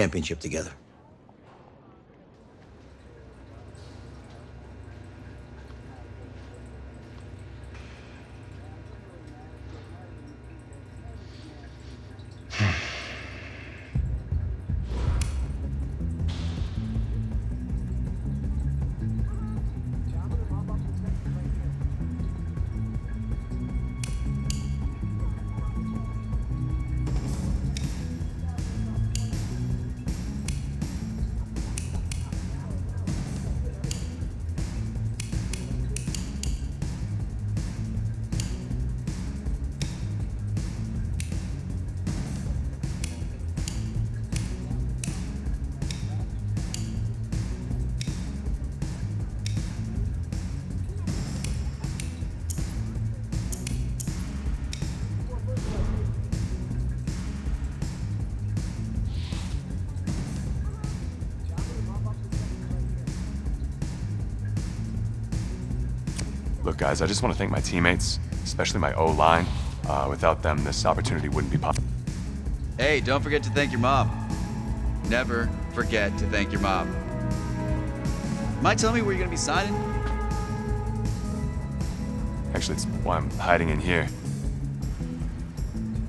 championship together. Look, guys, I just want to thank my teammates, especially my O-line. Without them, this opportunity wouldn't be possible. Hey, don't forget to thank your mom. Never forget to thank your mom. Mind telling me where you're gonna be signing? Actually, it's why I'm hiding in here.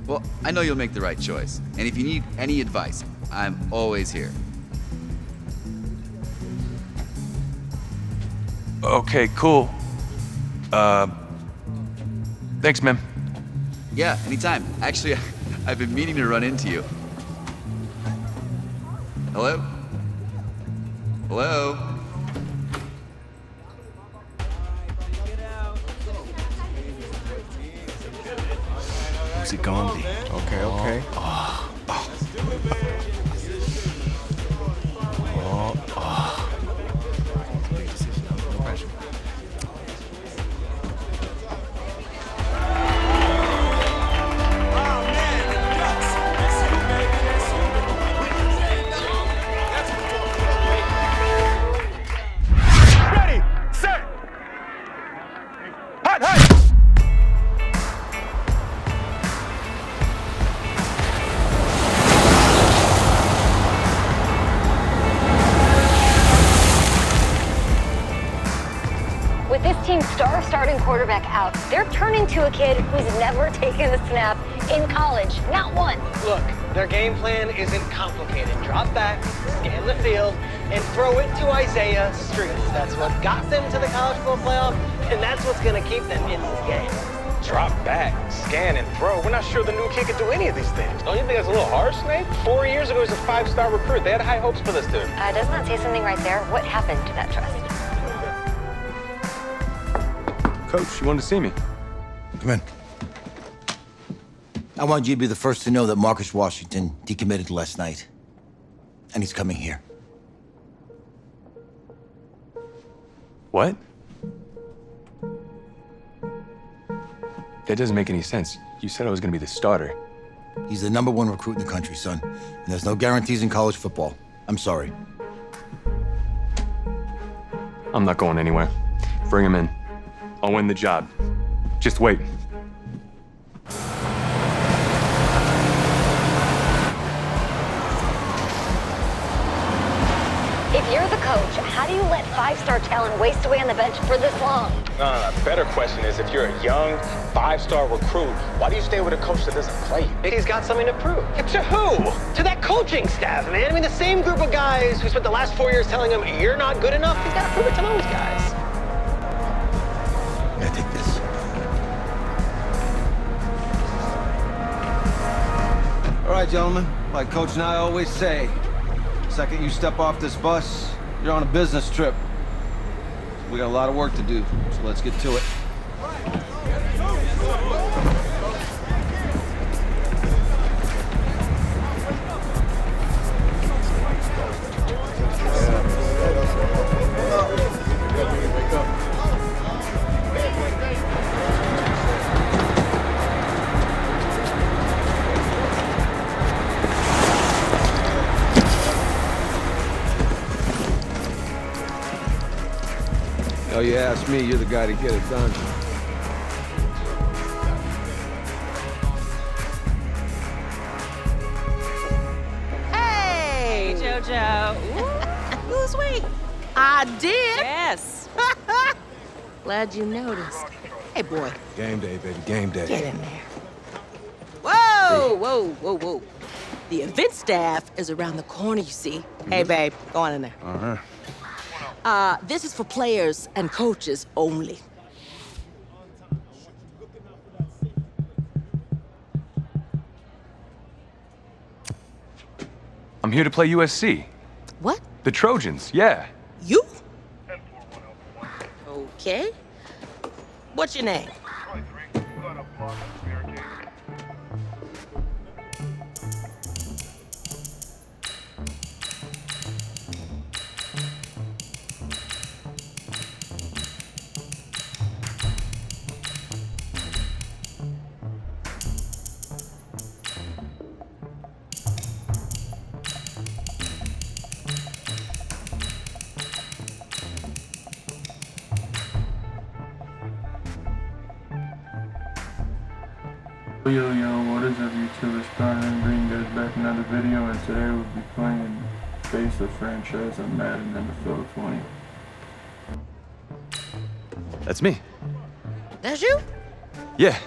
Well, I know you'll make the right choice. And if you need any advice, I'm always here. Okay, cool. Thanks, man. Yeah, anytime. Actually, I've been meaning to run into you. Hello? Hello? Who's it gonna be? Okay, okay. Ready, set, hot, hot. With this team's star starting quarterback out, they're turning to a kid who's never taken a snap in college. Not one. Look, their game plan isn't complicated. Drop back, scan the field, and throw it to Isaiah Streets. That's what got them to the college football playoff, and that's what's going to keep them in this game. Drop back, scan, and throw. We're not sure the new kid can do any of these things. Don't you think that's a little harsh, Snake? 4 years ago, he was a 5-star recruit. They had high hopes for this dude. Doesn't that say something right there? What happened to that trust? Coach, you wanted to see me? Come in. I want you to be the first to know that Marcus Washington decommitted last night. And he's coming here. What? That doesn't make any sense. You said I was gonna be the starter. He's the #1 recruit in the country, son. And there's no guarantees in college football. I'm sorry. I'm not going anywhere. Bring him in. I'll win the job. Just wait. If you're the coach, how do you let 5-star talent waste away on the bench for this long? No. Better question is, if you're a young 5-star recruit, why do you stay with a coach that doesn't play you? He's got something to prove. To who? To that coaching staff, man. I mean, the same group of guys who spent the last 4 years telling him, you're not good enough. He's got to prove it to those guys. Yeah, take this. All right, gentlemen, like Coach and I always say, the second you step off this bus, you're on a business trip. We got a lot of work to do, so let's get to it. Oh, you ask me, you're the guy to get it done. Hey, JoJo. Ooh. Lose weight. I did. Yes. Glad you noticed. Hey, boy. Game day, baby, game day. Get in there. Whoa, whoa, whoa, whoa. The event staff is around the corner, you see. Hey, babe, go on in there. This is for players and coaches only. I'm here to play USC. What? The Trojans, yeah. You? Okay. What's your name? Yo, what is up YouTube? It's Brian bringing you guys back another video, and today we'll be playing Face the franchise of Madden NFL 20. That's me. That's you? Yeah,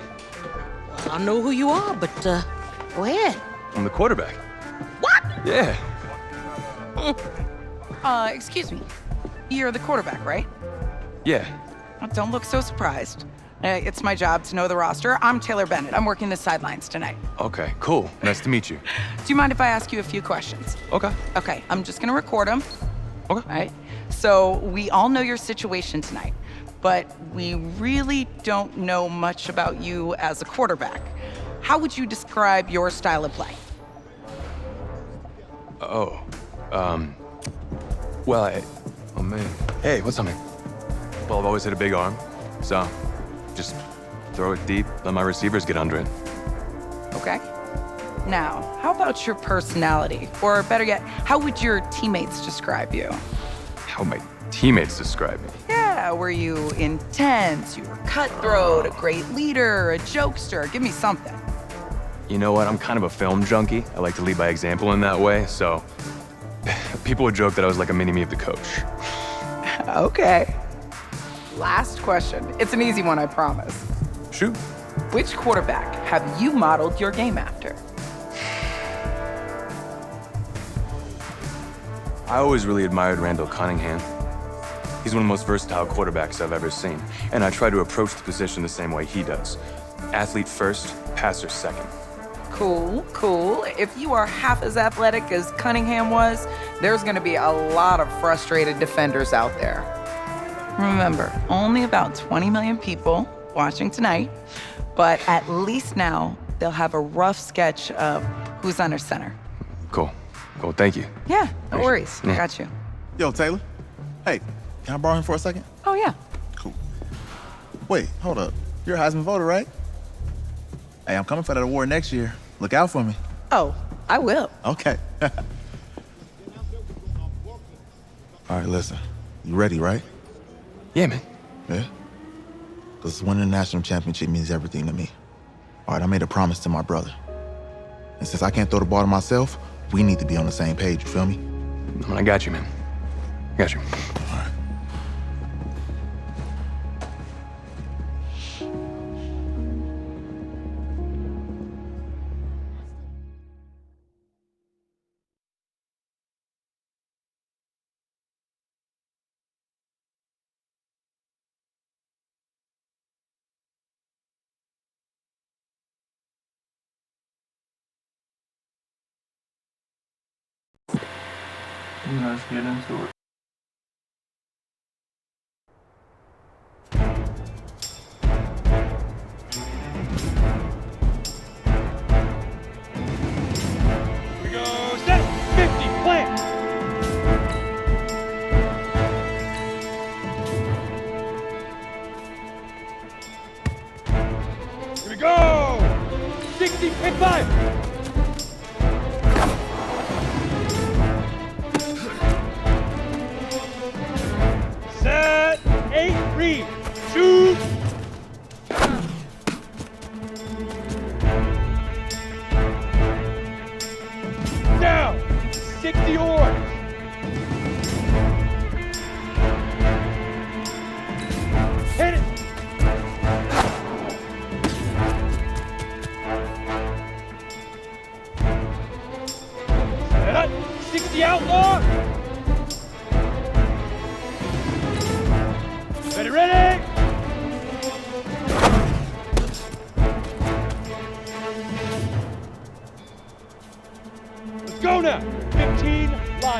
Well, I know who you are, but, go ahead. I'm the quarterback. What? Yeah. Excuse me. You're the quarterback, right? Yeah. Don't look so surprised. It's my job to know the roster. I'm Taylor Bennett. I'm working the sidelines tonight. Okay, cool. Nice to meet you. Do you mind if I ask you a few questions? Okay. Okay, I'm just gonna record them. Okay. All right? So we all know your situation tonight, but we really don't know much about you as a quarterback. How would you describe your style of play? Oh, oh man. Hey, what's up, man? Well, I've always had a big arm, so just throw it deep, let my receivers get under it. Okay. Now, how about your personality? Or better yet, how would your teammates describe you? How my teammates describe me. Yeah, were you intense? You were cutthroat, a great leader, a jokester? Give me something. You know what? I'm kind of a film junkie. I like to lead by example in that way, so people would joke that I was like a mini-me of the coach. Okay. Last question. It's an easy one, I promise. Shoot. Which quarterback have you modeled your game after? I always really admired Randall Cunningham. He's one of the most versatile quarterbacks I've ever seen, and I try to approach the position the same way he does. Athlete first, passer second. Cool, cool. If you are half as athletic as Cunningham was, there's gonna be a lot of frustrated defenders out there. Remember, only about 20 million people watching tonight, but at least now they'll have a rough sketch of who's under center. Cool. Cool, thank you. Yeah, no worries. Yeah. I got you. Yo, Taylor. Hey, can I borrow him for a second? Oh, yeah. Cool. Wait, hold up. You're a Heisman voter, right? Hey, I'm coming for that award next year. Look out for me. Oh, I will. Okay. All right, listen. You ready, right? Yeah, man. Yeah? Because winning the national championship means everything to me. All right, I made a promise to my brother. And since I can't throw the ball to myself, we need to be on the same page, you feel me? I got you, man. Got you. All right. Let's get into it. Here we go, set, 50, plant. Here we go, 60, and 5. Set, 8, read, shoot. Down, 60 or.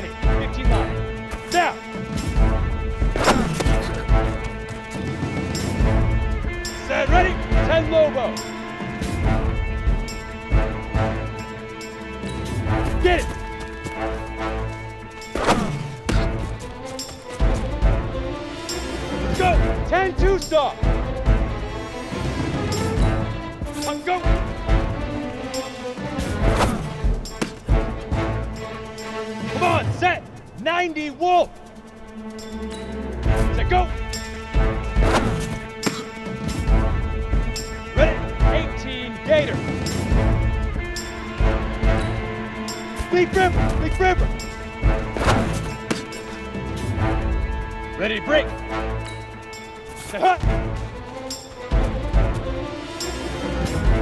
Johnny. 15 line. Now. Set, ready? 10 Lobo. Get it. Let's go. 10 two-star. Let's go. Come on, set. 90 Wolf. Set, go. Ready? 18 Gator. Big River. Ready to break. Set, hut.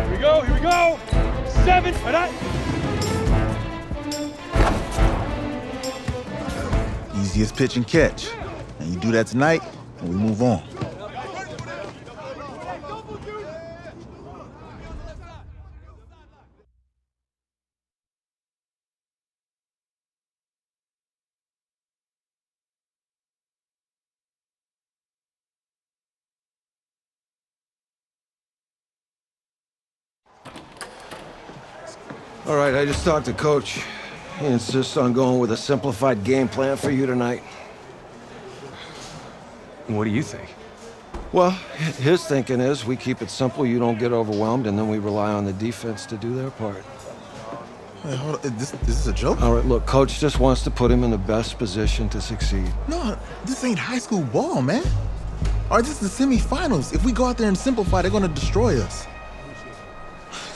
Here we go. 7, hut. Easiest pitch and catch. And you do that tonight, and we move on. All right, I just talked to Coach. He insists on going with a simplified game plan for you tonight. What do you think? Well, his thinking is we keep it simple, you don't get overwhelmed, and then we rely on the defense to do their part. Hey, hold on. This is a joke? All right, look, Coach just wants to put him in the best position to succeed. No, this ain't high school ball, man. All right, this is the semifinals. If we go out there and simplify, they're gonna destroy us.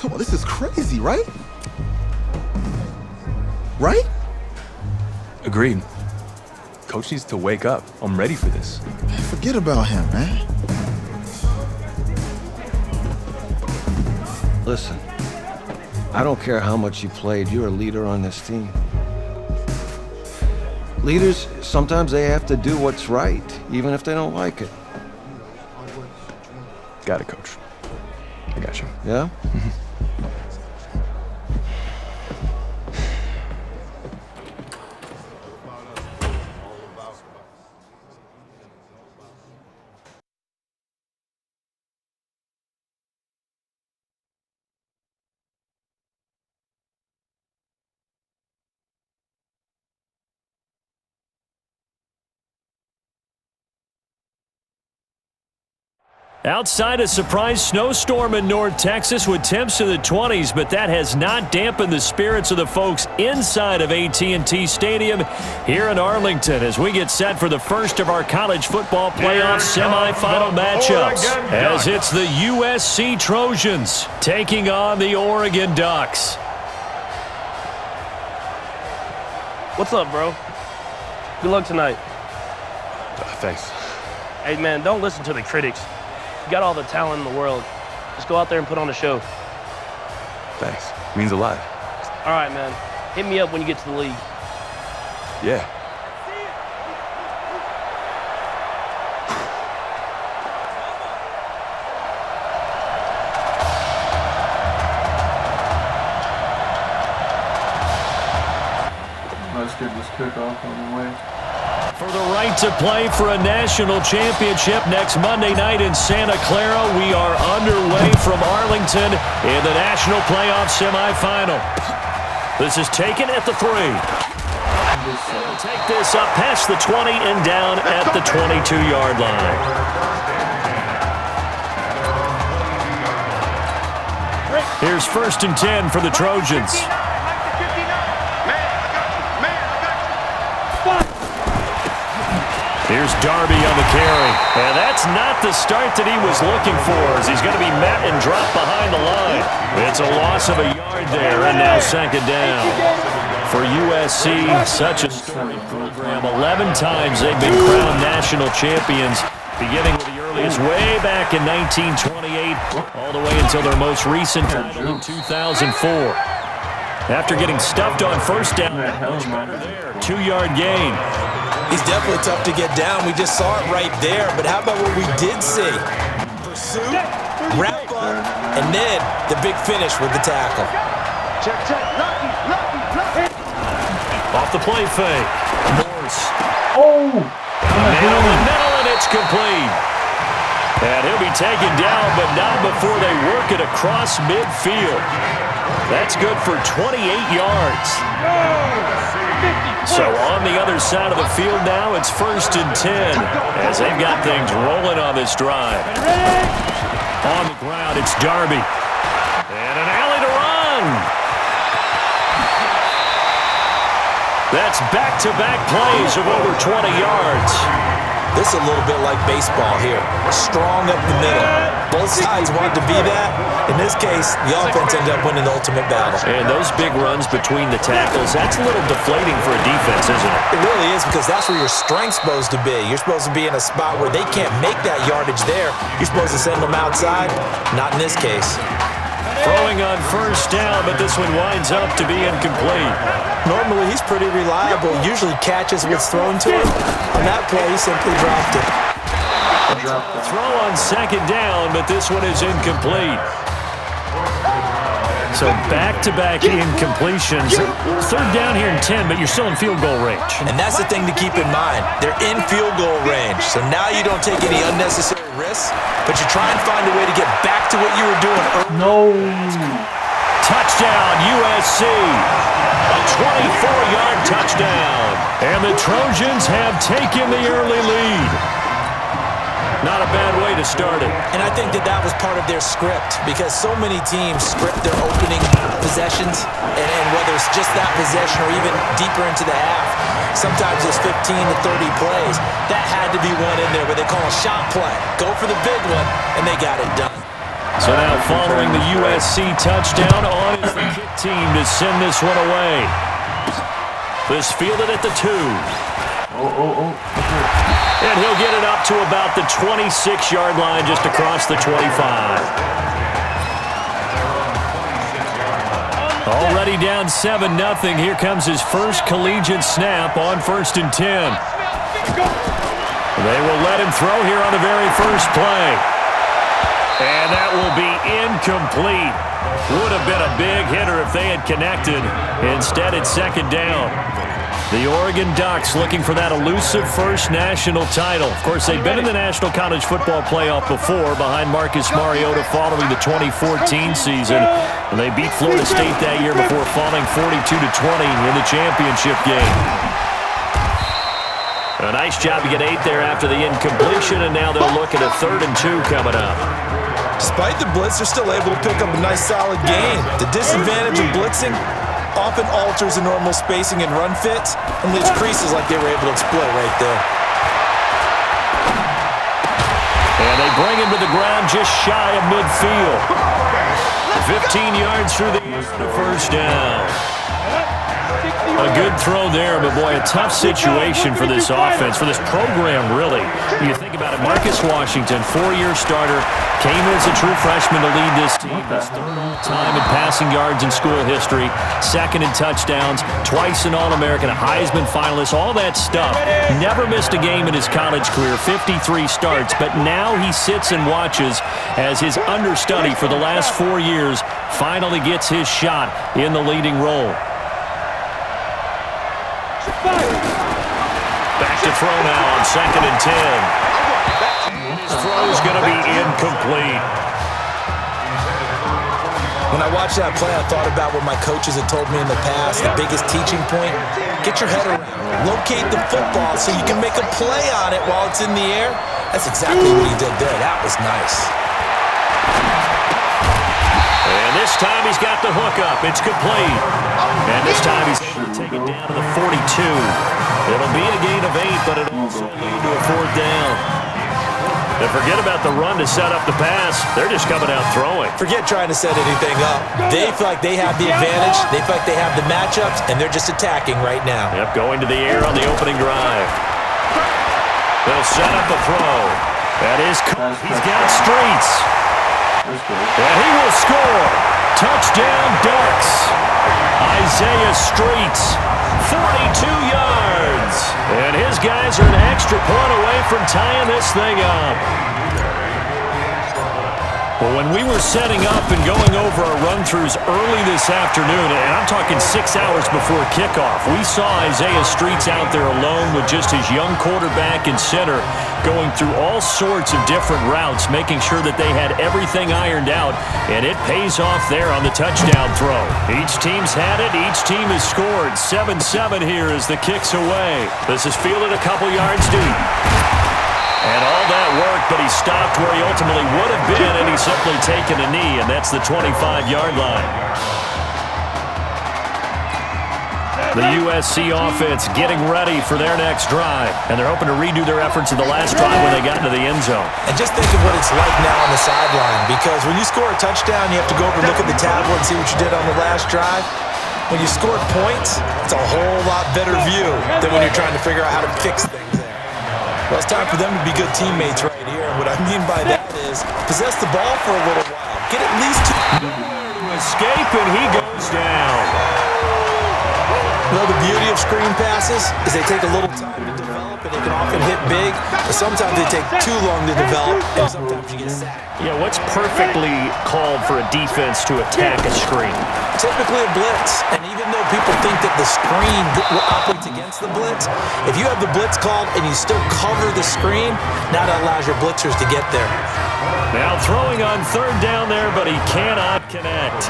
Come on, this is crazy, right? Right? Agreed. Coach needs to wake up. I'm ready for this. Man, forget about him, man. Listen, I don't care how much you played, you're a leader on this team. Leaders, sometimes they have to do what's right, even if they don't like it. Got it, Coach. I got you. Yeah? Outside a surprise snowstorm in North Texas with temps in the 20s, but that has not dampened the spirits of the folks inside of AT&T Stadium here in Arlington as we get set for the first of our college football playoff semifinal matchups as it's the USC Trojans taking on the Oregon Ducks. What's up, bro? Good luck tonight. Thanks. Hey, man, don't listen to the critics. You got all the talent in the world. Just go out there and put on a show. Thanks. Means a lot. All right, man. Hit me up when you get to the league. Yeah. Let's get this kickoff on the way. For the right to play for a national championship next Monday night in Santa Clara, we are underway from Arlington in the national playoff semifinal. This is taken at the 3. They'll take this up past the 20 and down at the 22-yard line. Here's 1st and 10 for the Trojans. Here's Darby on the carry. And that's not the start that he was looking for as he's going to be met and dropped behind the line. It's a loss of a yard there and now 2nd down. For USC, such a storied program. 11 times they've been crowned national champions, beginning with the earliest way back in 1928, all the way until their most recent title in 2004. After getting stuffed on 1st down, much better there. 2-yard gain. He's definitely tough to get down. We just saw it right there. But how about what we did see? Pursuit, wrap up, and then the big finish with the tackle. Check. Off the play fake. Morse. Oh! Man on the middle, and it's complete. And he'll be taken down, but not before they work it across midfield. That's good for 28 yards. So on the other side of the field now, it's 1st and 10 as they've got things rolling on this drive. On the ground, it's Darby. And an alley to run. That's back-to-back plays of over 20 yards. This is a little bit like baseball here. Strong up the middle. Both sides want to be that. In this case, the offense ended up winning the ultimate battle. And those big runs between the tackles, that's a little deflating for a defense, isn't it? It really is, because that's where your strength's supposed to be. You're supposed to be in a spot where they can't make that yardage there. You're supposed to send them outside. Not in this case. Throwing on 1st down, but this one winds up to be incomplete. Normally, he's pretty reliable. Usually catches what's thrown to him. On that play, he simply dropped it. Throw on 2nd down, but this one is incomplete. So back-to-back incompletions. 3rd down here and 10, but you're still in field goal range. And that's the thing to keep in mind. They're in field goal range. So now you don't take any unnecessary risks, but you try and find a way to get back to what you were doing earlier. No. Touchdown, USC. A 24-yard touchdown. And the Trojans have taken the early lead. Not a bad way to start it. And I think that was part of their script, because so many teams script their opening possessions, and whether it's just that possession or even deeper into the half, sometimes it's 15 to 30 plays. That had to be one in there where they call a shot play. Go for the big one, and they got it done. So now following the USC touchdown, on is the kick team to send this one away. This fielded at the 2. And he'll get it up to about the 26-yard line, just across the 25. Already down 7-0. Here comes his first collegiate snap on 1st and 10. They will let him throw here on the very first play. And that will be incomplete. Would have been a big hitter if they had connected. Instead, it's 2nd down. The Oregon Ducks looking for that elusive first national title. Of course, they've been in the National College Football Playoff before behind Marcus Mariota following the 2014 season. And they beat Florida State that year before falling 42-20 in the championship game. A nice job to get 8 there after the incompletion, and now they'll look at a 3rd and 2 coming up. Despite the blitz, they're still able to pick up a nice solid gain. The disadvantage of blitzing often alters the normal spacing and run fits and leaves creases like they were able to exploit right there. And they bring him to the ground just shy of midfield. 15 yards through the 1st down. A good throw there, but boy, a tough situation for this offense, for this program, really. You think about it, Marcus Washington, 4-year starter, came in as a true freshman to lead this team. His 3rd all-time in passing yards in school history, 2nd in touchdowns, twice an All-American, a Heisman finalist, all that stuff. Never missed a game in his college career, 53 starts, but now he sits and watches as his understudy for the last 4 years finally gets his shot in the leading role. Back to throw now on 2nd and 10. His throw is going to be incomplete. When I watched that play, I thought about what my coaches had told me in the past. The biggest teaching point, get your head around. Locate the football so you can make a play on it while it's in the air. That's exactly what he did there. That was nice. And this time he's got the hook up. It's complete. And this time he's able to take it down to the 42. It'll be a gain of 8, but it'll also lead to a 4th down. And forget about the run to set up the pass. They're just coming out throwing. Forget trying to set anything up. They feel like they have the advantage. They feel like they have the matchups, and they're just attacking right now. Yep, going to the air on the opening drive. They'll set up a throw. That is caught. He's got Streets. And he will score. Touchdown, Ducks. Isaiah Streets, 42 yards. And his guys are an extra point away from tying this thing up. Well, when we were setting up and going over our run-throughs early this afternoon, and I'm talking 6 hours before kickoff, we saw Isaiah Streets out there alone with just his young quarterback and center going through all sorts of different routes, making sure that they had everything ironed out, and it pays off there on the touchdown throw. Each team's had it. Each team has scored. 7-7 here as the kick's away. This is fielded a couple yards deep. And all that work, but he stopped where he ultimately would have been, and he's simply taken a knee, and that's the 25-yard line. The USC offense getting ready for their next drive, and they're hoping to redo their efforts in the last drive when they got into the end zone. And just think of what it's like now on the sideline, because when you score a touchdown, you have to go over and look at the tablet and see what you did on the last drive. When you scored points, it's a whole lot better view than when you're trying to figure out how to fix things there. Well, it's time for them to be good teammates right here, and what I mean by that is possess the ball for a little while. Get at least two. To escape, and he goes down. Well, the beauty of screen passes is they take a little time to develop, and they can often hit big, but sometimes they take too long to develop, and sometimes you get sacked. Yeah, what's perfectly called for a defense to attack a screen? Typically a blitz, and even though people think that the screen operates against the blitz, if you have the blitz called and you still cover the screen, now that allows your blitzers to get there. Now throwing on third down there, but he cannot connect.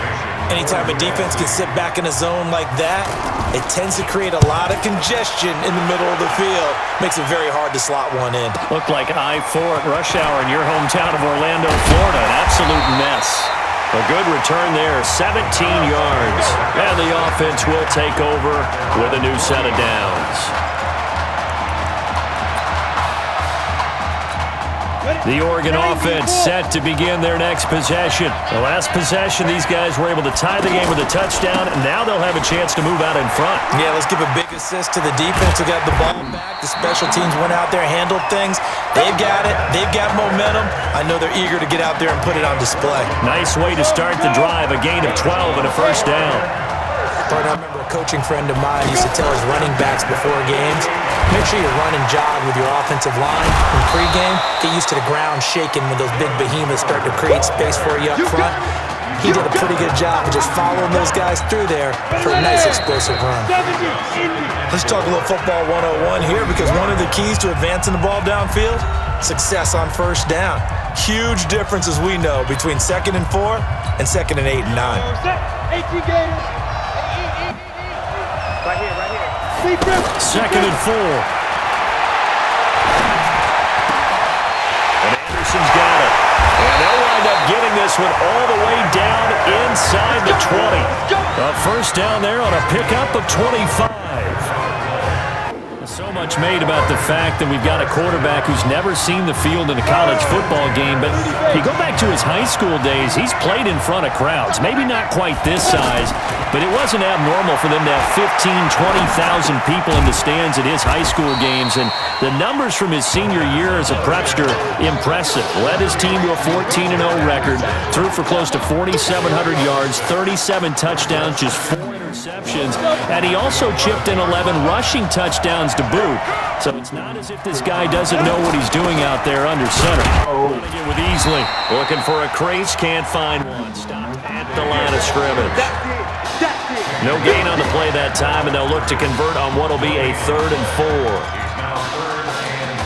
Anytime a defense can sit back in a zone like that, it tends to create a lot of congestion in the middle of the field. Makes it very hard to slot one in. Looked like I-4 at rush hour in your hometown of Orlando, Florida. An absolute mess. A good return there, 17 yards. And the offense will take over with a new set of downs. The Oregon offense set to begin their next possession. The last possession, these guys were able to tie the game with a touchdown, and now they'll have a chance to move out in front. Yeah, let's give a big assist to the defense who got the ball back. The special teams went out there, handled things. They've got it. They've got momentum. I know they're eager to get out there and put it on display. Nice way to start the drive, a gain of 12 and a first down. I remember a coaching friend of mine used to tell his running backs before games, make sure you run and jog with your offensive line in pregame. Get used to the ground shaking when those big behemoths start to create space for you up front. He did a pretty good job of just following those guys through there for a nice explosive run. Let's talk a little football 101 here, because one of the keys to advancing the ball downfield, success on first down. Huge difference, as we know, between 2nd and 4 and 2nd and 8 and 9. Right here. 2nd and 4. And Anderson's got it. And they'll wind up getting this one all the way down inside the 20. A first down there on a pickup of 25. So much made about the fact that we've got a quarterback who's never seen the field in a college football game, but you go back to his high school days, he's played in front of crowds. Maybe not quite this size, but it wasn't abnormal for them to have 15,000, 20,000 people in the stands at his high school games, and the numbers from his senior year as a prepster, impressive. Led his team to a 14-0 record, threw for close to 4,700 yards, 37 touchdowns, just 4 interceptions, and he also chipped in 11 rushing touchdowns to boot. So it's not as if this guy doesn't know what he's doing out there under center. Running it with Easley. Looking for a crease, can't find one. Stopped at the line of scrimmage. No gain on the play that time, and they'll look to convert on what will be a 3rd and 4.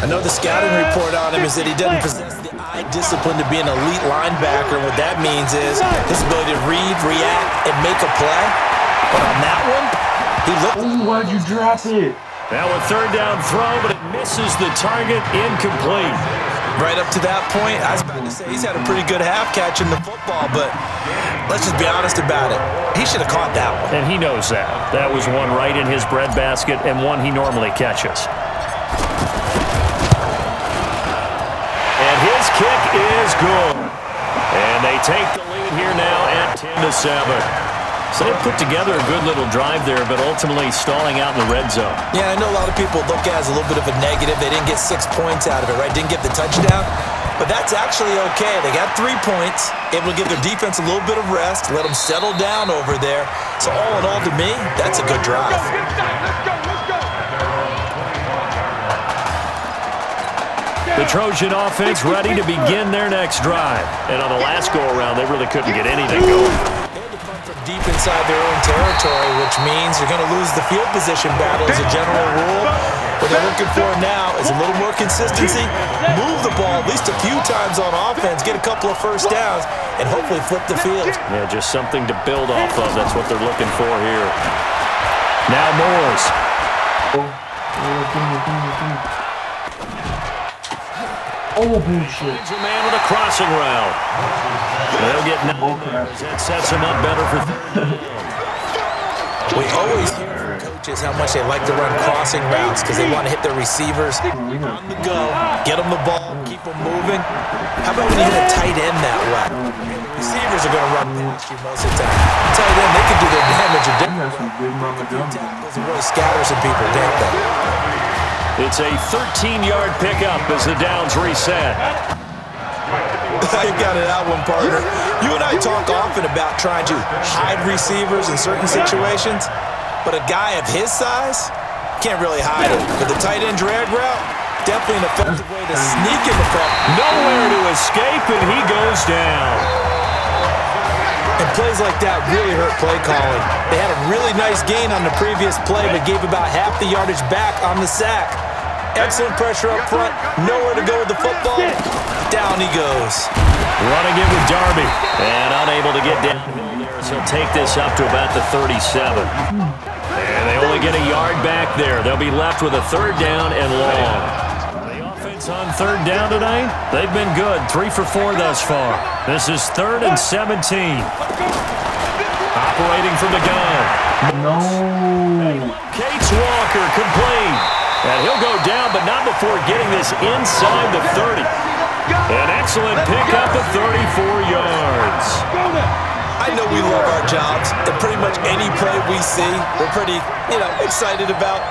I know the scouting report on him is that he doesn't possess the eye discipline to be an elite linebacker. What that means is his ability to read, react, and make a play. But on that one, he looked... Ooh, why'd you drop it? Now a 3rd down throw, but it misses the target, incomplete. Right up to that point, I was about to say he's had a pretty good half catching the football, but let's just be honest about it. He should have caught that one. And he knows that. That was one right in his breadbasket and one he normally catches. And his kick is good. And they take the lead here now at 10-7. So they put together a good little drive there, but ultimately stalling out in the red zone. Yeah, I know a lot of people look at it as a little bit of a negative. They didn't get 6 points out of it, right? Didn't get the touchdown. But that's actually okay. They got 3 points, able to give their defense a little bit of rest, let them settle down over there. So all in all, to me, that's a good drive. Let's go. The Trojan offense ready to begin their next drive. And on the last go-around, they really couldn't get anything going. From deep inside their own territory, which means you're going to lose the field position battle as a general rule. What they're looking for now is a little more consistency, move the ball at least a few times on offense, get a couple of first downs, and hopefully flip the field. Yeah, just something to build off of. That's what they're looking for here. Now Moores. Oh, bullshit. A man with a crossing route. They'll get 9 yards. That sets him up better for We always hear from coaches how much they like to run crossing routes because they want to hit their receivers on the go, get them the ball, keep them moving. How about when you hit a tight end that way? Receivers are going to run past you most of the time. Tight end, they can do their damage a different tackles and really scatter some people, can't they? It's a 13-yard pickup as the downs reset. You got it out one, partner. You and I talk often about trying to hide receivers in certain situations, but a guy of his size can't really hide him. With the tight end drag route, definitely an effective way to sneak him across. Nowhere to escape, and he goes down. And plays like that really hurt play calling. They had a really nice gain on the previous play, but gave about half the yardage back on the sack. Excellent pressure up front, nowhere to go with the football. Down he goes. Running it with Darby, and unable to get down. He'll take this up to about the 37. And they only get a yard back there. They'll be left with a third down and long. The offense on third down tonight, they've been good. 3 for 4 thus far. This is 3rd and 17. Operating from the gun. No. Cates Walker complete. And he'll go down, but not before getting this inside the 30. An excellent pickup of 34 yards. I know we love our jobs, and pretty much any play we see, we're pretty, excited about.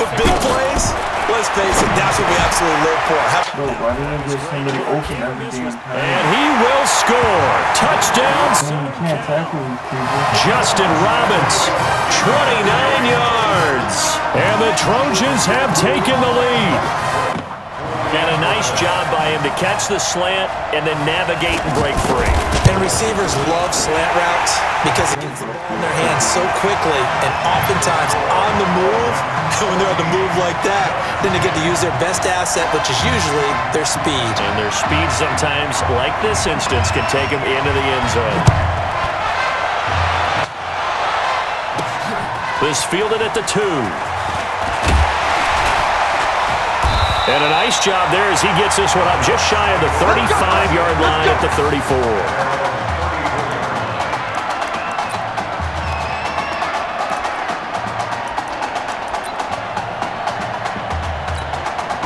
But big plays, let's face it, that's what we absolutely live for. Bro, why didn't just somebody open every damn time? And he will score. Touchdowns. You can't tackle these people. Justin Robbins, 29 yards. And the Trojans have taken the lead. And a nice job by him to catch the slant and then navigate and break free. And receivers love slant routes because it gets the ball in their hands so quickly and oftentimes on the move. When they're on the move like that, then they get to use their best asset, which is usually their speed. And their speed sometimes, like this instance, can take them into the end zone. This fielded at the 2. And a nice job there as he gets this one up just shy of the 35-yard line at the 34.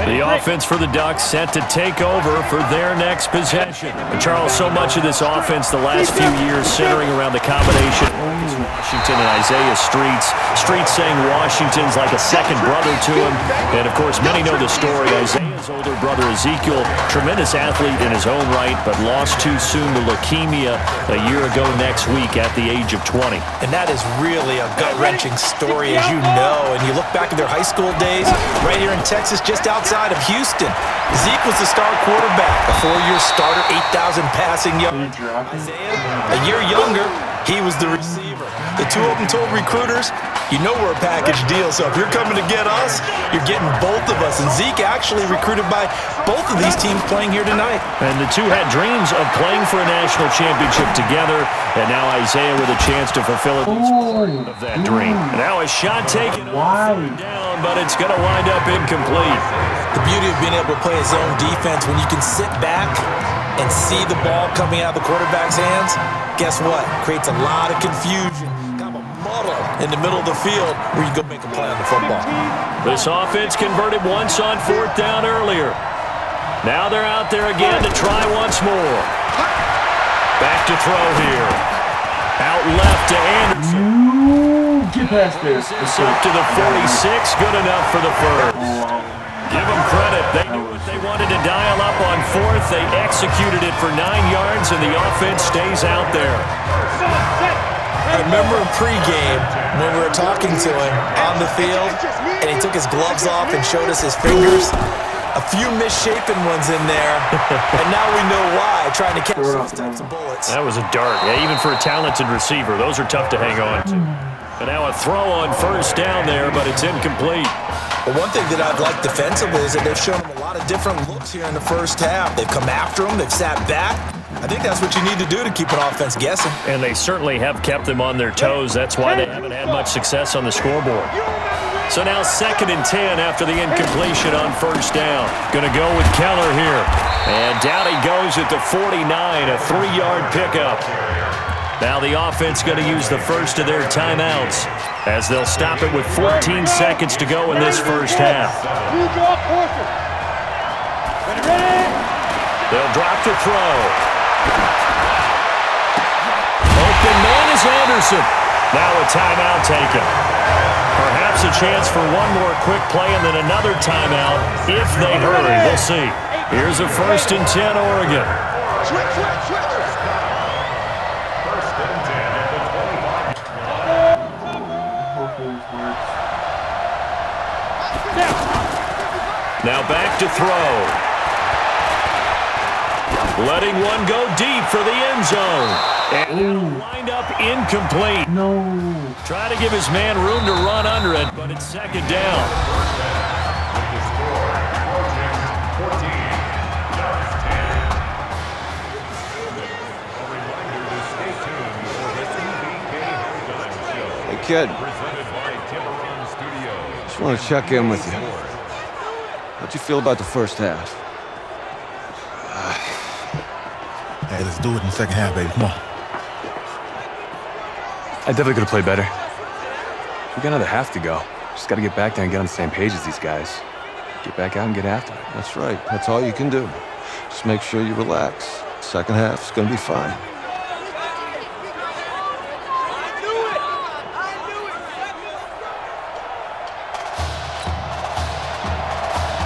The offense for the Ducks set to take over for their next possession. And Charles, so much of this offense the last few years centering around the combination of Washington and Isaiah Streets. Streets saying Washington's like a second brother to him. And, of course, many know the story. Isaiah's older brother, Ezekiel, tremendous athlete in his own right, but lost too soon to leukemia a year ago next week at the age of 20. And that is really a gut-wrenching story, as you know. And you look back at their high school days, right here in Texas, just outside of Houston. Zeke was the star quarterback, a 4-year starter, 8,000 passing yards. Isaiah, a year younger, he was the receiver. The two of them told recruiters, you know we're a package deal, so if you're coming to get us, you're getting both of us. And Zeke actually recruited by both of these teams playing here tonight. And the two had dreams of playing for a national championship together, and now Isaiah with a chance to fulfill at least part of that dream. Now a shot taken down, but it's going to wind up incomplete. The beauty of being able to play a zone defense when you can sit back and see the ball coming out of the quarterback's hands, guess what? Creates a lot of confusion. Kind of a muddle in the middle of the field where you go make a play on the football. This offense converted once on 4th down earlier. Now they're out there again to try once more. Back to throw here. Out left to Anderson. Get past this. It's up to the 46. Good enough for the first. Give them credit. They knew what they wanted to dial up on 4th. They executed it for 9 yards, and the offense stays out there. I remember in pregame when we were talking to him on the field, and he took his gloves off and showed us his fingers. A few misshapen ones in there, and now we know why, trying to catch those types of bullets. That was a dart. Yeah, even for a talented receiver, those are tough to hang on to. And now a throw on first down there, but it's incomplete. Well, one thing that I've liked defensively is that they've shown him a lot of different looks here in the first half. They've come after him. They've sat back. I think that's what you need to do to keep an offense guessing. And they certainly have kept them on their toes. That's why they haven't had much success on the scoreboard. So now 2nd and 10 after the incompletion on first down. Going to go with Keller here. And down he goes at the 49, a 3-yard pickup. Now the offense going to use the first of their timeouts as they'll stop it with 14 seconds to go in this first half. They'll drop to throw. Open man is Anderson. Now a timeout taken. Perhaps a chance for one more quick play and then another timeout if they hurry. We'll see. Here's a 1st and 10 Oregon. Now back to throw. Letting one go deep for the end zone. And lined up incomplete. No. Try to give his man room to run under it, but it's 2nd down. Hey, kid. Just want to check in with you. How'd you feel about the first half? Hey, let's do it in the second half, baby. Come on. I definitely could have played better. We got another half to go. Just got to get back there and get on the same page as these guys. Get back out and get after it. That's right. That's all you can do. Just make sure you relax. Second half's gonna be fine.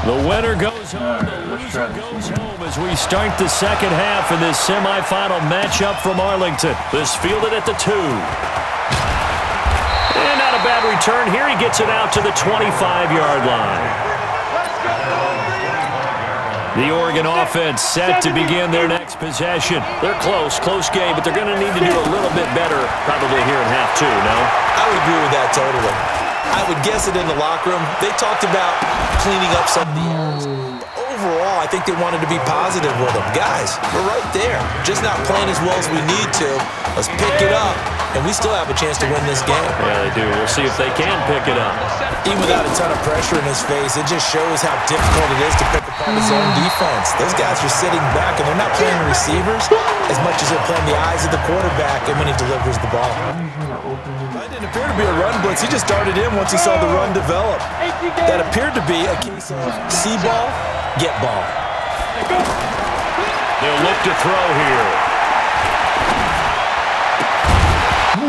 The winner goes home, the loser goes home as we start the second half in this semifinal matchup from Arlington. This fielded at the 2. And not a bad return here. He gets it out to the 25-yard line. The Oregon offense set to begin their next possession. They're close game, but they're going to need to do a little bit better probably here in half 2, no? I would agree with that totally. I would guess it in the locker room. They talked about cleaning up some of the errors. Overall, I think they wanted to be positive with them. Guys, we're right there. Just not playing as well as we need to. Let's pick it up, and we still have a chance to win this game. Yeah, they do. We'll see if they can pick it up. Even without a ton of pressure in his face, it just shows how difficult it is to pick apart his own defense. Those guys are sitting back, and they're not playing receivers as much as they're playing the eyes of the quarterback and when he delivers the ball. That didn't appear to be a run blitz. He just started in once he saw the run develop. That appeared to be a case of see ball, get ball. They'll look to throw here.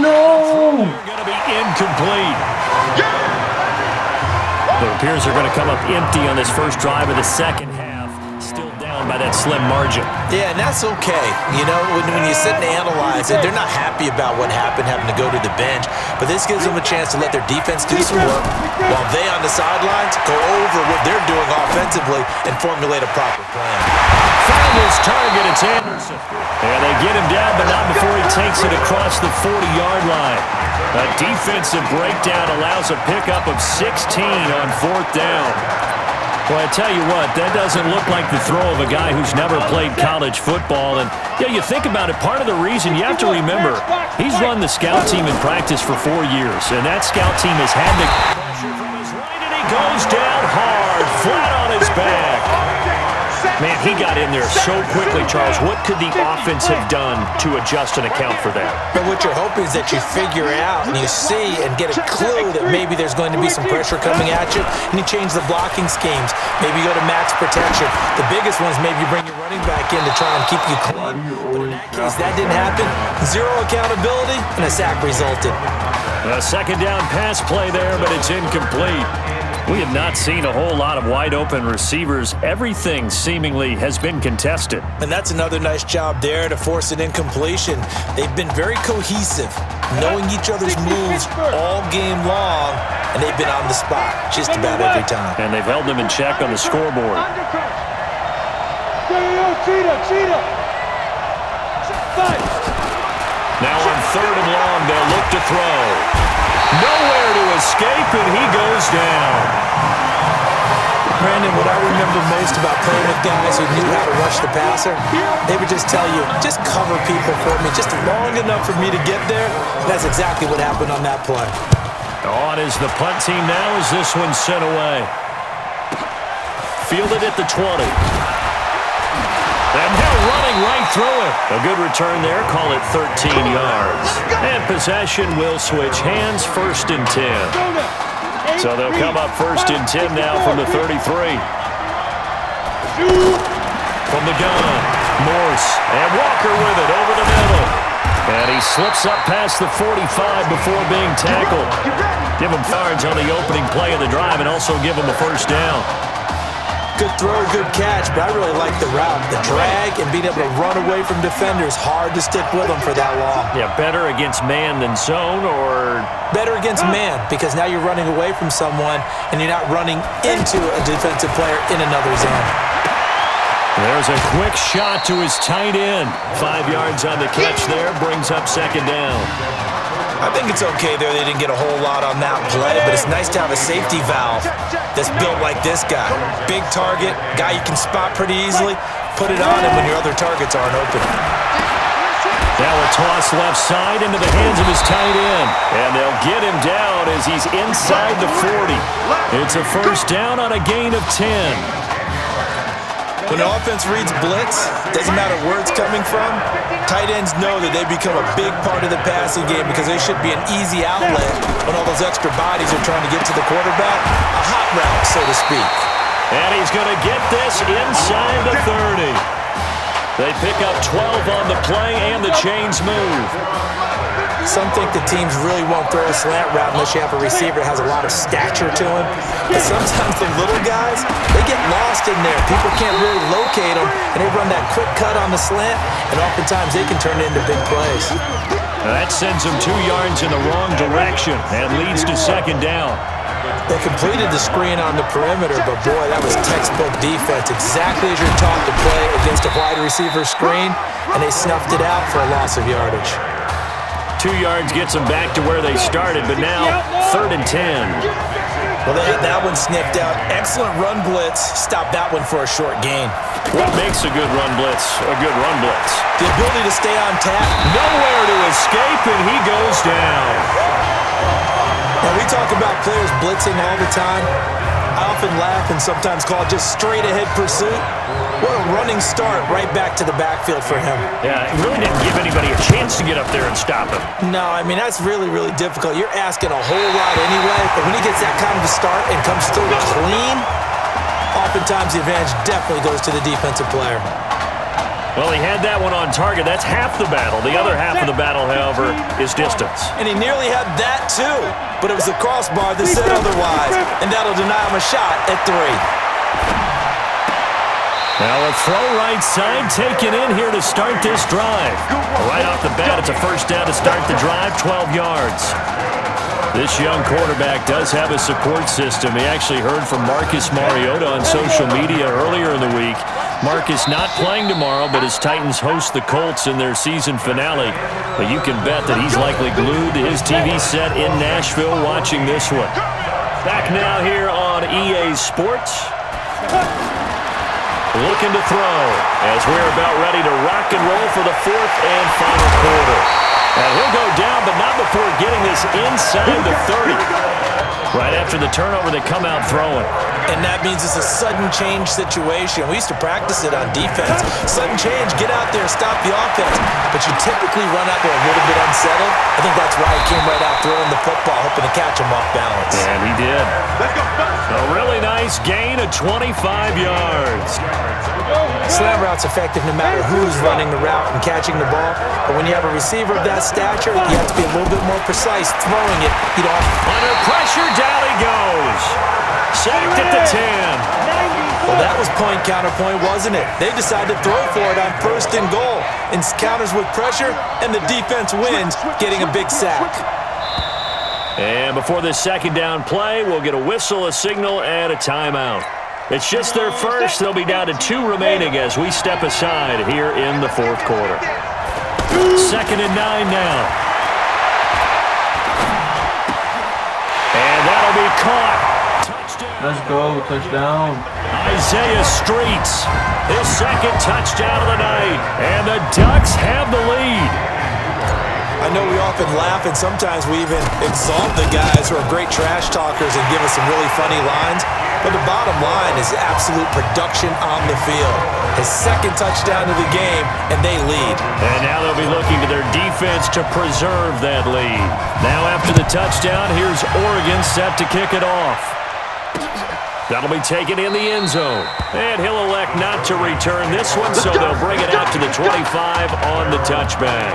No! They're going to be incomplete. It appears they're going to come up empty on this first drive of the second half. Still down by that slim margin. Yeah, and that's okay. You know, when you sit and analyze it, they're not happy about what happened, having to go to the bench. But this gives them a chance to let their defense do some work while they on the sidelines go over what they're doing offensively and formulate a proper plan. Found his target, it's Anderson. And they get him down, but not before he takes it across the 40-yard line. A defensive breakdown allows a pickup of 16 on 4th down. Well, I tell you what, that doesn't look like the throw of a guy who's never played college football. And, yeah, you think about it, part of the reason you have to remember, he's run the scout team in practice for 4 years, and that scout team has had the pressure from his right, and he goes down hard, flat on his back. Man, he got in there so quickly, Charles. What could the offense have done to adjust and account for that? But what you're hoping is that you figure out and you see and get a clue that maybe there's going to be some pressure coming at you, and you change the blocking schemes. Maybe you go to max protection. The biggest one is maybe you bring your running back in to try and keep you clean. But in that case, that didn't happen. Zero accountability, and a sack resulted. A second down pass play there, but it's incomplete. We have not seen a whole lot of wide-open receivers. Everything seemingly has been contested. And that's another nice job there to force an incompletion. They've been very cohesive, knowing each other's moves all game long, and they've been on the spot just about every time. And they've held them in check on the scoreboard. Now on 3rd and long, they'll look to throw. Nowhere to escape, and he goes down. Brandon, what I remember most about playing with guys who knew how to rush the passer, they would just tell you, just cover people for me, just long enough for me to get there. And that's exactly what happened on that play. On is the punt team now as this one's sent away. Fielded at the 20. And now running right through it. A good return there. Call it 13 yards. And possession will switch hands. 1st and 10. So they'll come up 1st and 10 now from the 33. From the gun, Morse. And Walker with it over the middle. And he slips up past the 45 before being tackled. Give him yards on the opening play of the drive and also give him a 1st down. Good throw, good catch, but I really like the route. The drag and being able to run away from defenders, hard to stick with them for that long. Yeah, better against man than zone, or? Better against man, because now you're running away from someone and you're not running into a defensive player in another zone. There's a quick shot to his tight end. 5 yards on the catch there, brings up 2nd down. I think it's okay there. They didn't get a whole lot on that play, but it's nice to have a safety valve that's built like this guy. Big target, guy you can spot pretty easily. Put it on him when your other targets aren't open. Now a toss left side into the hands of his tight end. And they'll get him down as he's inside the 40. It's a 1st down on a gain of 10. When the offense reads blitz, doesn't matter where it's coming from, tight ends know that they become a big part of the passing game because they should be an easy outlet when all those extra bodies are trying to get to the quarterback. A hot route, so to speak. And he's going to get this inside the 30. They pick up 12 on the play, and the chains move. Some think the teams really won't throw a slant route unless you have a receiver that has a lot of stature to him. But sometimes the little guys, they get lost in there. People can't really locate them, and they run that quick cut on the slant, and oftentimes they can turn it into big plays. That sends them 2 yards in the wrong direction and leads to 2nd down. They completed the screen on the perimeter, but boy, that was textbook defense. Exactly as you're taught to play against a wide receiver screen, and they snuffed it out for a loss of yardage. 2 yards gets them back to where they started, but now 3rd and 10. Well, they had that one sniffed out. Excellent run blitz. Stop that one for a short gain. What makes a good run blitz a good run blitz? The ability to stay on tap. Nowhere to escape, and he goes down. Now, we talk about players blitzing all the time. I often laugh and sometimes call it just straight-ahead pursuit. What a running start right back to the backfield for him. Yeah, it really didn't give anybody a chance to get up there and stop him. No, I mean, that's really, really difficult. You're asking a whole lot anyway, but when he gets that kind of a start and comes through clean, oftentimes the advantage definitely goes to the defensive player. Well, he had that one on target. That's half the battle. The other half of the battle, however, is distance. And he nearly had that, too. But it was the crossbar that said otherwise. And that'll deny him a shot at 3. Now a throw right side taken in here to start this drive. Right off the bat, it's a 1st down to start the drive, 12 yards. This young quarterback does have a support system. He actually heard from Marcus Mariota on social media earlier in the week. Marcus not playing tomorrow, but his Titans host the Colts in their season finale. But you can bet that he's likely glued to his TV set in Nashville watching this one. Back now here on EA Sports. Looking to throw as we're about ready to rock and roll for the 4th and final quarter. And he'll go down, but not before getting this inside the 30. Right after the turnover, they come out throwing. And that means it's a sudden change situation. We used to practice it on defense. Sudden change, get out there, stop the offense. But you typically run out there a little bit unsettled. I think that's why he came right out throwing the football, hoping to catch him off balance. And he did. A really nice gain of 25 yards. Slant route's effective no matter who's running the route and catching the ball. But when you have a receiver of that stature, you have to be a little bit more precise throwing it. You don't have... Under pressure, down he goes. Sacked at the 10. Well, that was point counterpoint, wasn't it? They decided to throw for it on 1st and goal. And counters with pressure, and the defense wins, getting a big sack. And before this 2nd down play, we'll get a whistle, a signal, and a timeout. It's just their first. They'll be down to 2 remaining as we step aside here in the 4th quarter. 2nd and 9 now. And that'll be caught. Let's go, touchdown. Isaiah Streets, his 2nd touchdown of the night, and the Ducks have the lead. I know we often laugh, and sometimes we even exalt the guys who are great trash talkers and give us some really funny lines, but the bottom line is absolute production on the field. His 2nd touchdown of the game, and they lead. And now they'll be looking to their defense to preserve that lead. Now after the touchdown, here's Oregon set to kick it off. That'll be taken in the end zone. And he'll elect not to return this one, so they'll bring it out to the 25 on the touchback.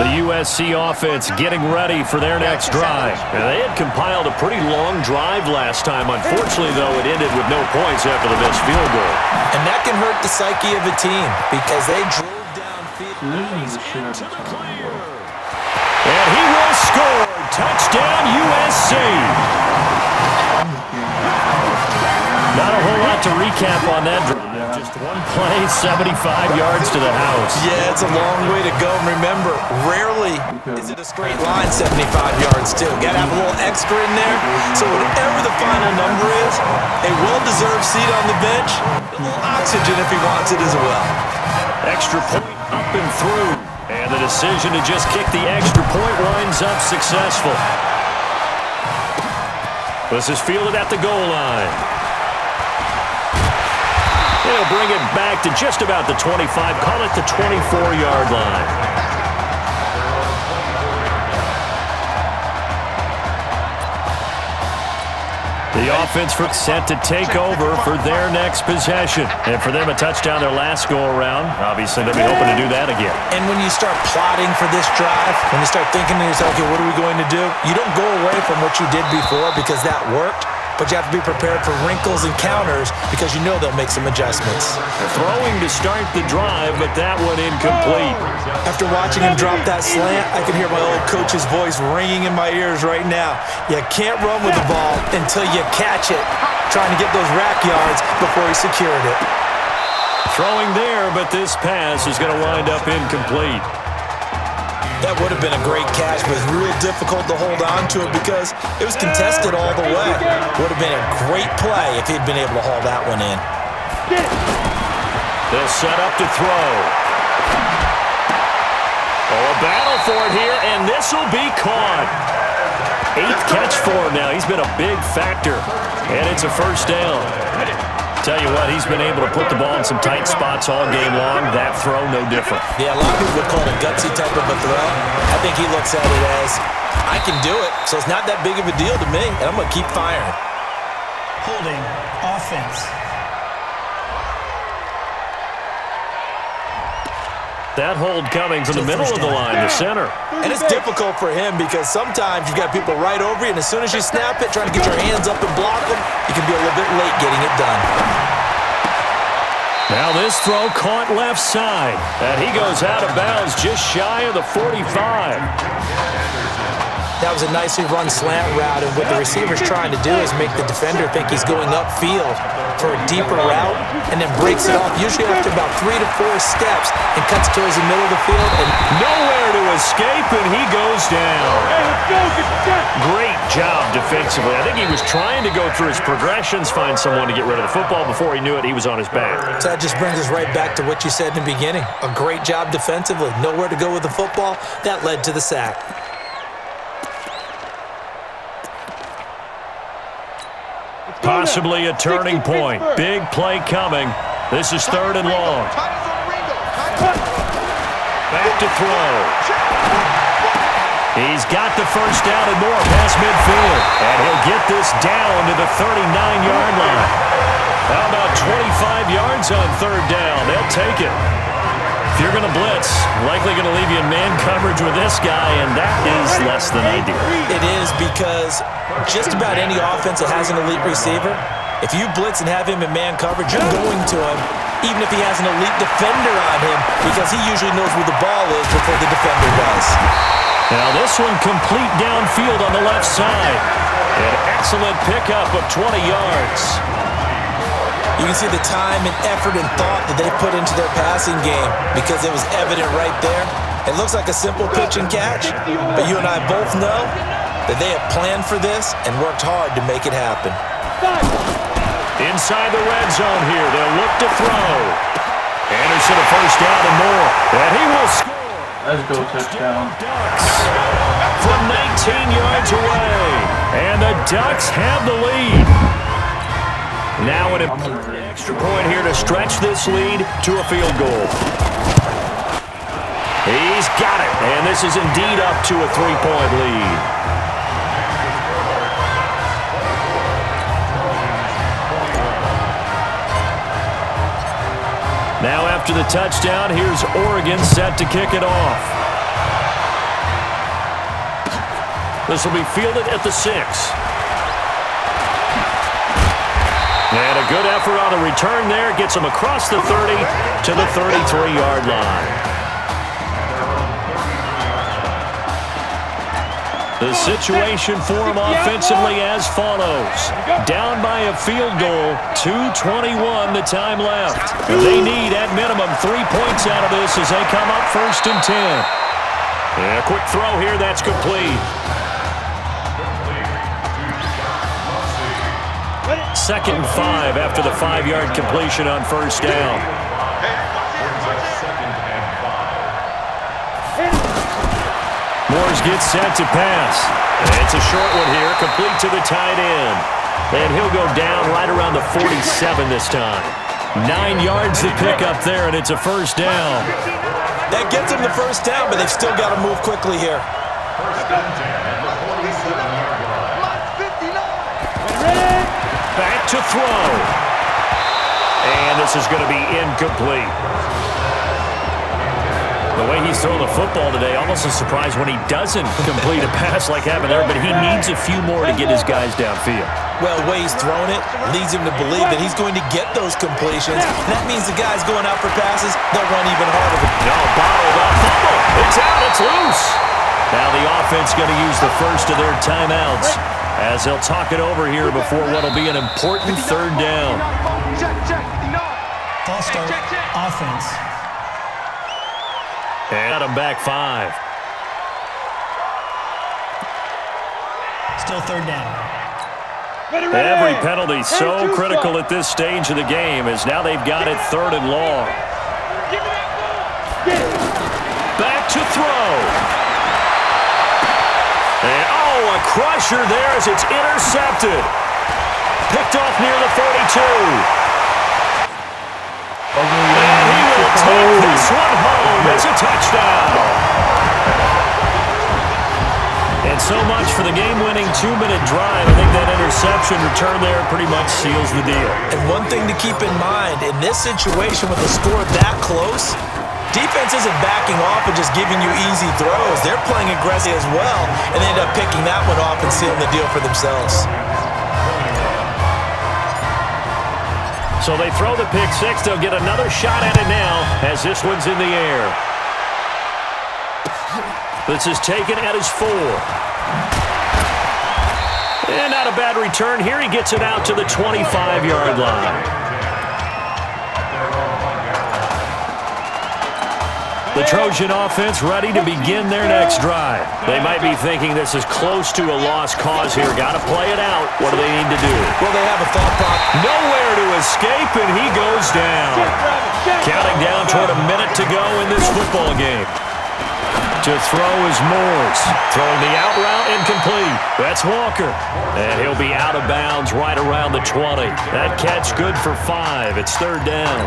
The USC offense getting ready for their next drive. And they had compiled a pretty long drive last time. Unfortunately, though, it ended with no points after the missed field goal. And that can hurt the psyche of a team because they drove and he will score. Touchdown, USC. Not a whole lot to recap on that drive. Just one play, 75 yards to the house. Yeah, it's a long way to go. And remember, rarely is it a straight line 75 yards, too. Got to have a little extra in there. So whatever the final number is, a well-deserved seat on the bench, a little oxygen if he wants it as well. Extra point up and through. And the decision to just kick the extra point winds up successful. This is fielded at the goal line. They'll bring it back to just about the 25, call it the 24-yard line. The offense set to take over for their next possession. And for them, a touchdown their last go-around. Obviously, they'll be hoping to do that again. And when you start plotting for this drive, when you start thinking to yourself, okay, what are we going to do? You don't go away from what you did before because that worked. But you have to be prepared for wrinkles and counters because you know they'll make some adjustments. Throwing to start the drive, but that one incomplete. After watching him drop that slant, I can hear my old coach's voice ringing in my ears right now. You can't run with the ball until you catch it, trying to get those rack yards before he secured it. Throwing there, but this pass is going to wind up incomplete. That would have been a great catch, but it's real difficult to hold on to it because it was contested all the way. Would have been a great play if he'd been able to haul that one in. They'll set up to throw. Oh, a battle for it here, and this will be caught. 8th catch for him now. He's been a big factor, and it's a first down. Tell you what, he's been able to put the ball in some tight spots all game long. That throw, no different. Yeah, a lot of people would call it a gutsy type of a throw. I think he looks at it as, I can do it, so it's not that big of a deal to me, and I'm going to keep firing. Holding offense. That hold coming from the middle of the line, the center. And it's difficult for him because sometimes you've got people right over you, and as soon as you snap it, trying to get your hands up and block them, you can be a little bit late getting it done. Now this throw caught left side, and he goes out of bounds just shy of the 45. That was a nicely run slant route, and what the receiver's trying to do is make the defender think he's going upfield for a deeper route, and then breaks it off, usually after about 3 to 4 steps, and cuts towards the middle of the field. And nowhere to escape, and he goes down. Great job defensively. I think he was trying to go through his progressions, find someone to get rid of the football. Before he knew it, he was on his back. So that just brings us right back to what you said in the beginning. A great job defensively. Nowhere to go with the football. That led to the sack. Possibly a turning point. Big play coming. This is 3rd and long. Back to throw. He's got the first down and more past midfield. And he'll get this down to the 39-yard line. How about 25 yards on 3rd down? They'll take it. If you're going to blitz, likely going to leave you in man coverage with this guy, and that is less than ideal. It is, because just about any offense that has an elite receiver, if you blitz and have him in man coverage, you're going to him, even if he has an elite defender on him, because he usually knows where the ball is before the defender does. Now this one complete downfield on the left side. An excellent pickup of 20 yards. You can see the time and effort and thought that they put into their passing game, because it was evident right there. It looks like a simple pitch and catch, but you and I both know that they have planned for this and worked hard to make it happen. Inside the red zone here, they'll look to throw. Anderson a first down and more, and he will score. Let's go, touchdown. Ducks from 19 yards away, and the Ducks have the lead. Now an important extra point here to stretch this lead to a field goal. He's got it, and this is indeed up to a 3-point lead. Now after the touchdown, here's Oregon set to kick it off. This will be fielded at the 6. And a good effort on the return there. Gets him across the 30 to the 33-yard line. The situation for him offensively as follows. Down by a field goal, 2:21 the time left. They need at minimum 3 points out of this as they come up 1st and 10. And a quick throw here, that's complete. 2nd and 5 after the 5-yard completion on 1st down. Moores gets set to pass. And it's a short one here, complete to the tight end. And he'll go down right around the 47 this time. 9 yards to pick up there, and it's a 1st down. That gets them the 1st down, but they've still got to move quickly here. Back to throw. And this is going to be incomplete. The way he's throwing the football today, almost a surprise when he doesn't complete a pass like happened there, but he needs a few more to get his guys downfield. Well, the way he's thrown it leads him to believe that he's going to get those completions. That means the guys going out for passes, they'll run even harder. No, bottled up, fumble. It's out, it's loose. Now the offense going to use the first of their timeouts as they'll talk it over here before what'll be an important 3rd down. False start, offense. And got him back 5. Still 3rd down. Every penalty so critical at this stage of the game as now they've got it 3rd and long. Back to throw. And a crusher there as it's intercepted. Picked off near the 42. And he will take this one home as a touchdown. And so much for the game-winning 2-minute drive. I think that interception return there pretty much seals the deal. And one thing to keep in mind, in this situation with the score that close, defense isn't backing off and just giving you easy throws. They're playing aggressive as well, and they end up picking that one off and sealing the deal for themselves. So they throw the pick 6. They'll get another shot at it now as this one's in the air. This is taken at his 4. And not a bad return here. He gets it out to the 25-yard line. The Trojan offense ready to begin their next drive. They might be thinking this is close to a lost cause here. Got to play it out. What do they need to do? Well, they have a thought process. Nowhere to escape, and he goes down. Counting down toward a minute to go in this football game. To throw is Moores. Throwing the out route incomplete. That's Walker. And he'll be out of bounds right around the 20. That catch good for 5. It's 3rd down.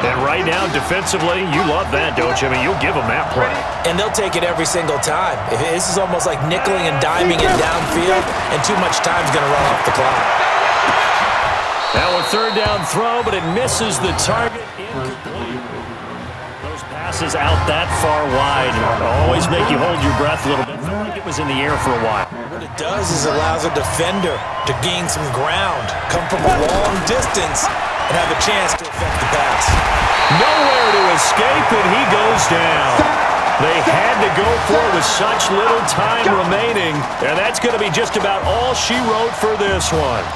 And right now, defensively, you love that, don't you? I mean, you'll give them that play. And they'll take it every single time. This is almost like nickeling and diming it downfield, and too much time's going to run off the clock. Now a 3rd down throw, but it misses the target. Those Passes out that far wide. Always make you hold your breath a little bit. Felt like it was in the air for a while. What it does is allows a defender to gain some ground, come from a long distance, and have a chance to affect the pass. Nowhere to escape, and he goes down. They had to go for it with such little time remaining, and that's going to be just about all she wrote for this one.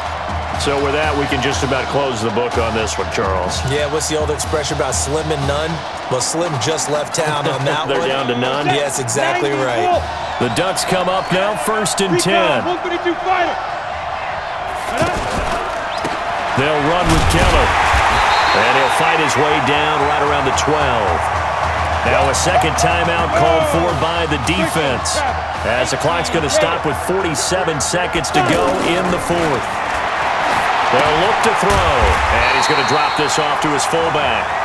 So with that, we can just about close the book on this one, Charles. Yeah, what's the old expression about slim and none? Well, Slim just left town on that They're one. down to none? Yes, exactly right. The Ducks come up now, 1st and 10. They'll run with Keller. And he'll fight his way down right around the 12. Now a second timeout called for by the defense, as the clock's going to stop with 47 seconds to go in the 4th. They'll look to throw, and he's going to drop this off to his fullback.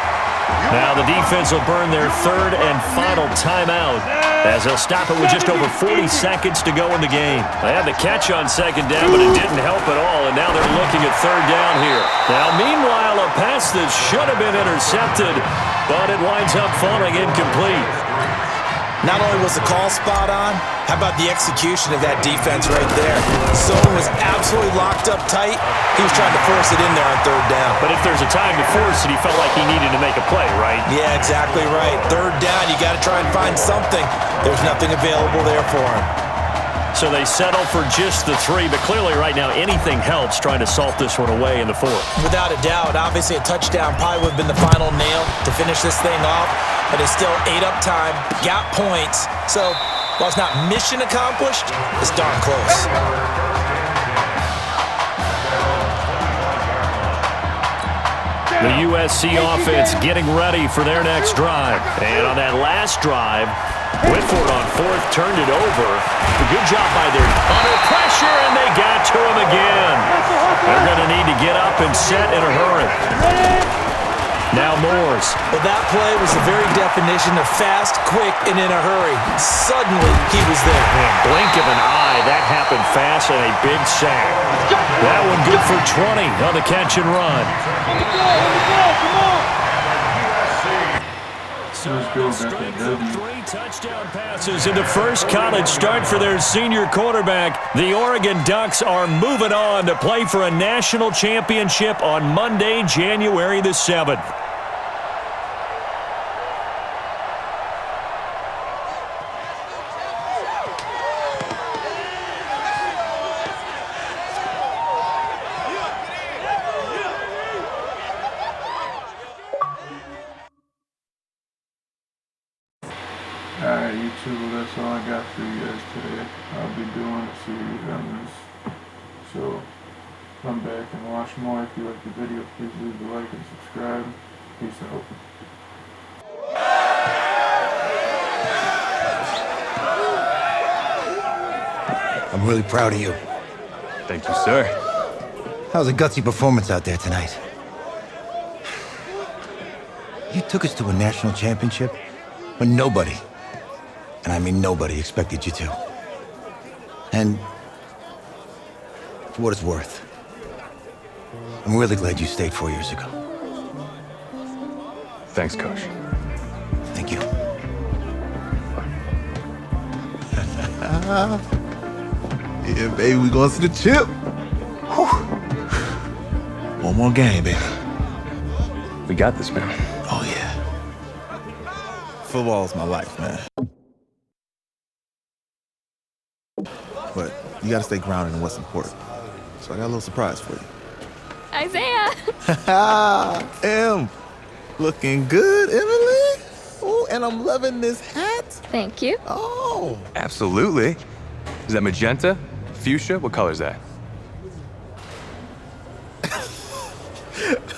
Now the defense will burn their 3rd and final timeout, as they'll stop it with just over 40 seconds to go in the game. They had the catch on 2nd down, but it didn't help at all, and now they're looking at 3rd down here. Now, meanwhile, a pass that should have been intercepted, but it winds up falling incomplete. Not only was the call spot on, how about the execution of that defense right there? Zone was absolutely locked up tight. He was trying to force it in there on 3rd down. But if there's a time to force it, he felt like he needed to make a play, right? Yeah, exactly right. 3rd down, you got to try and find something. There's nothing available there for him. So they settle for just the 3, but clearly right now anything helps trying to salt this one away in the 4th. Without a doubt, obviously a touchdown probably would have been the final nail to finish this thing off, but it's still ate up time, got points, so while it's not mission accomplished, it's darn close. The USC offense getting ready for their next drive. And on that last drive, Whitford on 4th turned it over. A good job by their under pressure, and they got to him again. They're going to need to get up and set in a hurry. Now Moores. Well, that play was the very definition of fast, quick, and in a hurry. Suddenly, he was there. Man, blink of an eye, that happened fast and a big sack. That one good for 20 on the catch and run. Three touchdown passes in the first college start for their senior quarterback. The Oregon Ducks are moving on to play for a national championship on Monday, January the 7th. Alright, YouTube, that's all I got for you guys today. I'll be doing a series on this. So, come back and watch more. If you like the video, please leave a like and subscribe. Peace out. I'm really proud of you. Thank you, sir. That was a gutsy performance out there tonight. You took us to a national championship when nobody, and I mean nobody, expected you to. And for what it's worth, I'm really glad you stayed 4 years ago. Thanks, Coach. Thank you. Yeah, baby, we going to the chip. Whew. One more game, baby. We got this, man. Oh, yeah. Football is my life, man. But you got to stay grounded in what's important. So I got a little surprise for you. Isaiah! Looking good, Emily. Oh, and I'm loving this hat. Thank you. Oh. Absolutely. Is that magenta? Fuchsia? What color is that?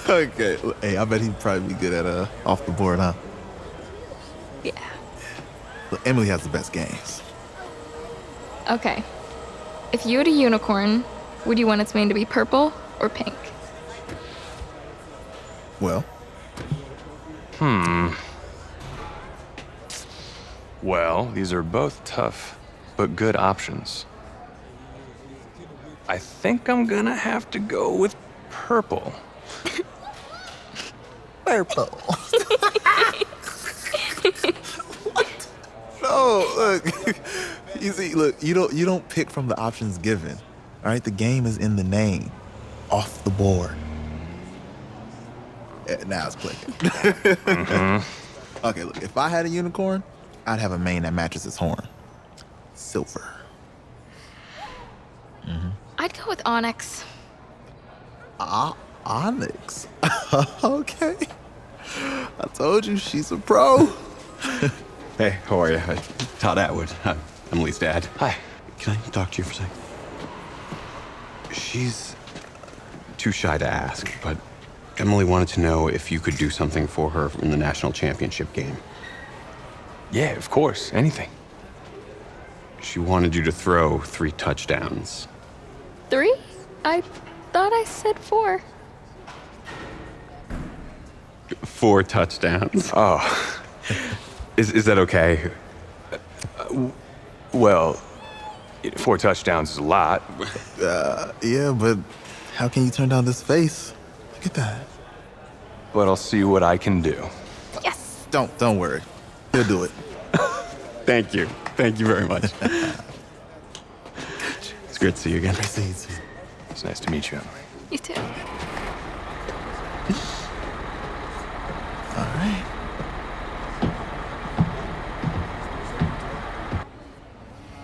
Okay. Hey, I bet he'd probably be good at off the board, huh? Yeah. Look, Emily has the best games. Okay. If you had a unicorn, would you want its mane to be purple or pink? Well. Well, these are both tough, but good options. I think I'm gonna have to go with purple. Purple. No, look. You see, look, you don't pick from the options given. All right, the game is in the name. Off the board. Yeah, now it's clicking. Okay, look, if I had a unicorn, I'd have a mane that matches its horn. Silver. I'd go with Onyx. Onyx? Okay. I told you, she's a pro. Hey, how are you? Todd Atwood. I'm Lee's dad. Hi. Can I talk to you for a second? She's too shy to ask, but Emily wanted to know if you could do something for her in the national championship game. Yeah, of course. Anything. She wanted you to throw 3 touchdowns. 3? I thought I said 4. 4 touchdowns. Oh. Is that okay? Well, 4 touchdowns is a lot. Yeah, but how can you turn down this face? Look at that. But I'll see what I can do. Yes. Don't worry. He'll do it. Thank you. Thank you very much. It's great to see you again. Nice to see you too. It's nice to meet you, Emily. You too. All right.